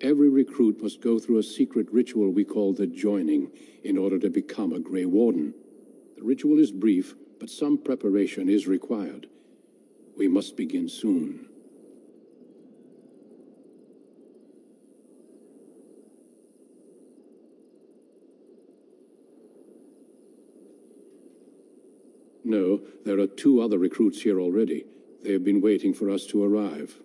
Every recruit must go through a secret ritual we call the joining in order to become a Grey Warden. The ritual is brief, but some preparation is required. We must begin soon. No, there are 2 other recruits here already. They have been waiting for us to arrive.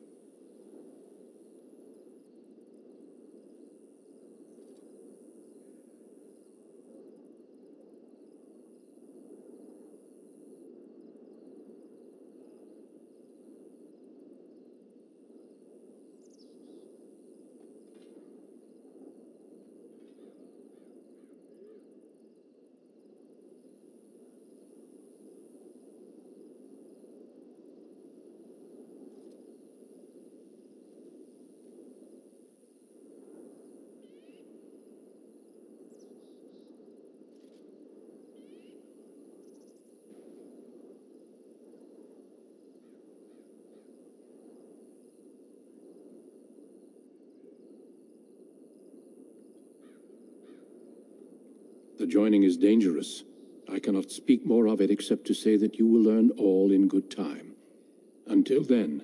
The joining is dangerous. I cannot speak more of it except to say that you will learn all in good time. Until then,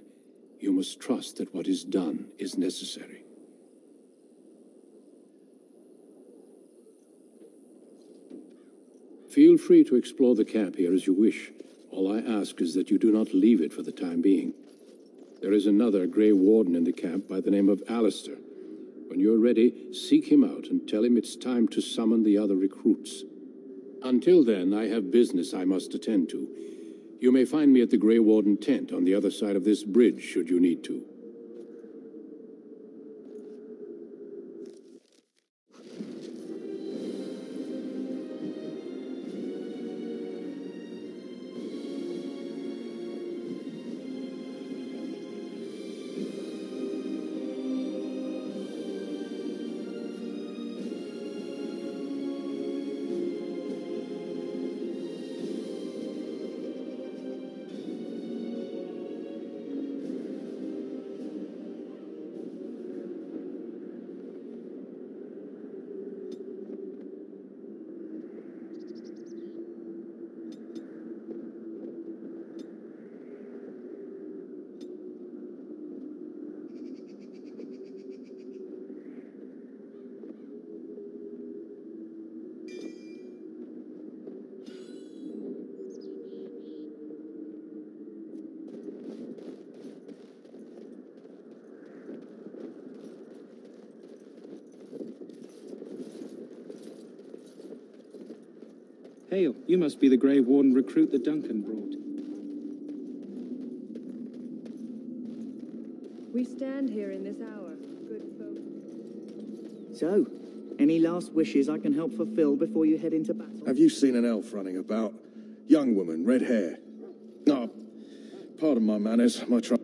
you must trust that what is done is necessary. Feel free to explore the camp here as you wish. All I ask is that you do not leave it for the time being. There is another Grey Warden in the camp by the name of Alistair. When you're ready, seek him out and tell him it's time to summon the other recruits. Until then, I have business I must attend to. You may find me at the Grey Warden tent on the other side of this bridge, should you need to. Hail, you must be the Grey Warden recruit that Duncan brought. We stand here in this hour, good folk. So, any last wishes I can help fulfill before you head into battle? Have you seen an elf running about? Young woman, red hair. No, pardon my manners, my trouble.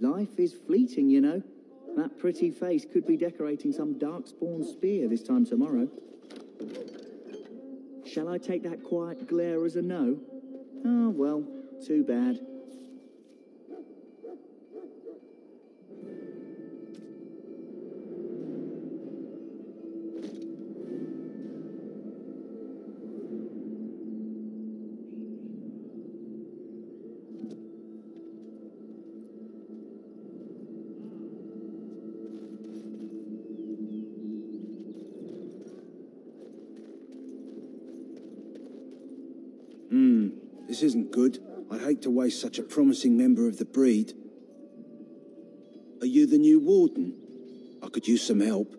Life is fleeting, you know. That pretty face could be decorating some darkspawn spear this time tomorrow. Shall I take that quiet glare as a no? Oh, well, too bad. This isn't good. I'd hate to waste such a promising member of the breed. Are you the new warden? I could use some help.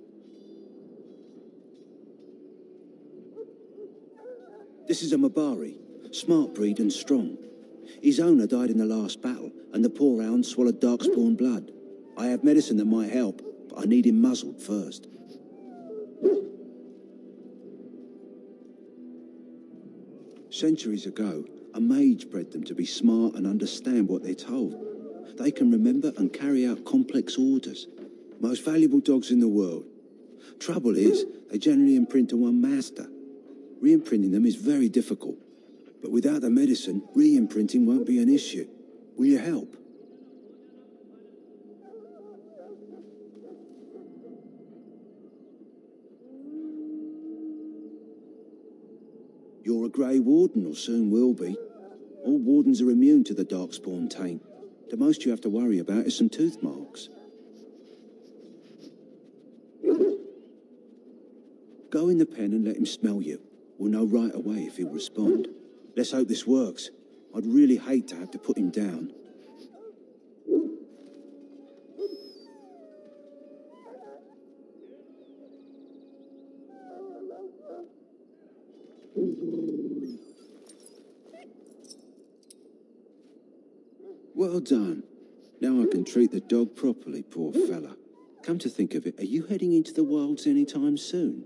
This is a Mabari, smart breed and strong. His owner died in the last battle, and the poor hound swallowed darkspawn blood. I have medicine that might help, but I need him muzzled first. Centuries ago, a mage bred them to be smart and understand what they're told. They can remember and carry out complex orders. Most valuable dogs in the world. Trouble is, they generally imprint on one master. Re-imprinting them is very difficult. But without the medicine, re-imprinting won't be an issue. Will you help? You're a Grey Warden, or soon will be. All wardens are immune to the darkspawn taint. The most you have to worry about is some tooth marks. Go in the pen and let him smell you. We'll know right away if he'll respond. Let's hope this works. I'd really hate to have to put him down. Well done. Now I can treat the dog properly, poor fella. Come to think of it, are you heading into the wilds anytime soon?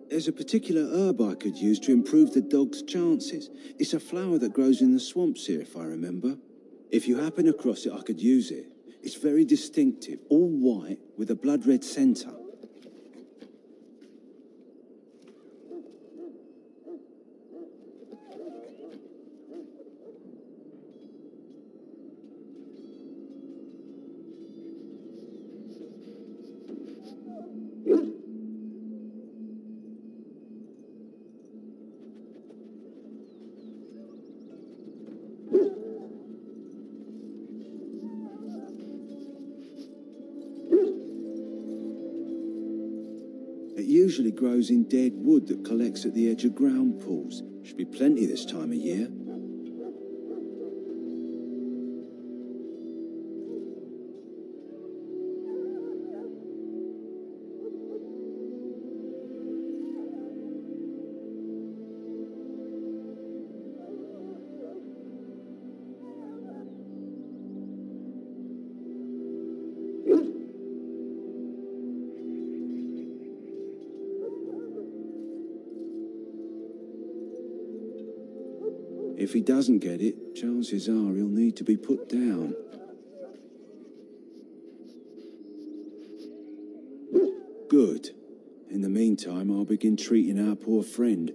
There's a particular herb I could use to improve the dog's chances. It's a flower that grows in the swamps here, if I remember. If you happen across it, I could use it. It's very distinctive, all white with a blood-red centre. It usually grows in dead wood that collects at the edge of ground pools. Should be plenty this time of year. If he doesn't get it, chances are he'll need to be put down. Good. In the meantime, I'll begin treating our poor friend.